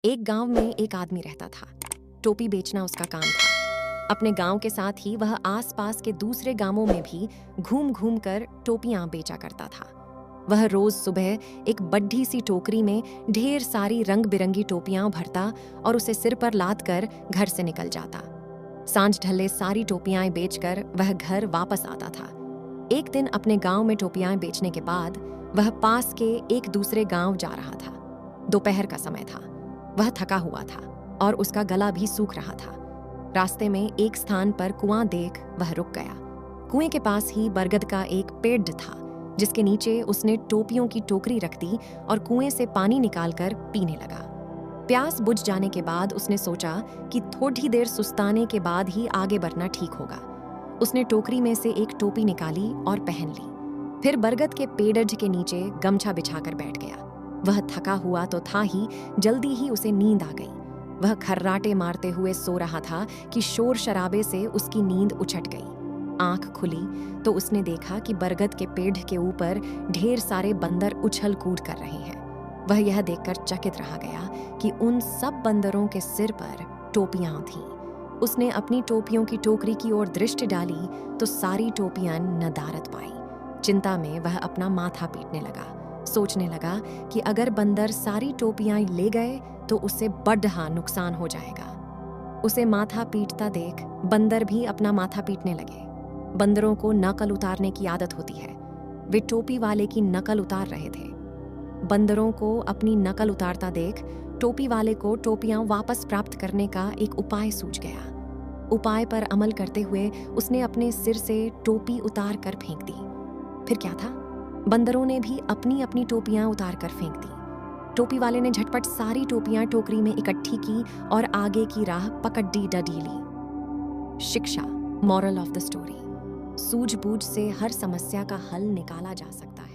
एक गांव में एक आदमी रहता था। टोपी बेचना उसका काम था। अपने गांव के साथ ही वह आसपास के दूसरे गांवों में भी घूम घूम कर टोपियां बेचा करता था। वह रोज सुबह एक बड्ढी सी टोकरी में ढेर सारी रंग बिरंगी टोपियां भरता और उसे सिर पर लाद कर घर से निकल जाता। सांझ ढले सारी टोपियां बेचकर वह घर वापस आता था। एक दिन अपने गांव में टोपियां बेचने के बाद वह पास के एक दूसरे गांव जा रहा था। दोपहर का समय था। वह थका हुआ था और उसका गला भी सूख रहा था। रास्ते में एक स्थान पर कुआं देख वह रुक गया। कुएं के पास ही बरगद का एक पेड़ था, जिसके नीचे उसने टोपियों की टोकरी रख दी और कुएं से पानी निकालकर पीने लगा। प्यास बुझ जाने के बाद उसने सोचा कि थोड़ी देर सुस्ताने के बाद ही आगे बढ़ना ठीक होगा। उसने टोकरी में से एक टोपी निकाली और पहन ली। फिर बरगद के पेड़ के नीचे गमछा बिछाकर बैठ गया। वह थका हुआ तो था ही, जल्दी ही उसे नींद आ गई। वह खर्राटे मारते हुए सो रहा था कि शोर शराबे से उसकी नींद उछट गई। आंख खुली तो उसने देखा कि बरगद के पेड़ के ऊपर ढेर सारे बंदर उछल कूद कर रहे हैं। वह यह देखकर चकित रह गया कि उन सब बंदरों के सिर पर टोपियां थीं। उसने अपनी टोपियों की टोकरी की ओर दृष्टि डाली तो सारी टोपियां नदारद पाई। चिंता में वह अपना माथा पीटने लगा। सोचने लगा कि अगर बंदर सारी टोपियां ले गए तो उसे बड़ा नुकसान हो जाएगा। उसे माथा पीटता देख बंदर भी अपना माथा पीटने लगे। बंदरों को नकल उतारने की आदत होती है। वे टोपी वाले की नकल उतार रहे थे। बंदरों को अपनी नकल उतारता देख टोपी वाले को टोपियां वापस प्राप्त करने का एक उपाय सूझ गया। उपाय पर अमल करते हुए उसने अपने सिर से टोपी उतार कर फेंक दी। फिर क्या था, बंदरों ने भी अपनी अपनी टोपियां उतार कर फेंक दी। टोपी वाले ने झटपट सारी टोपियां टोकरी में इकट्ठी की और आगे की राह पकड़ी डडीली। शिक्षा, मॉरल ऑफ द स्टोरी: सूझबूझ से हर समस्या का हल निकाला जा सकता है।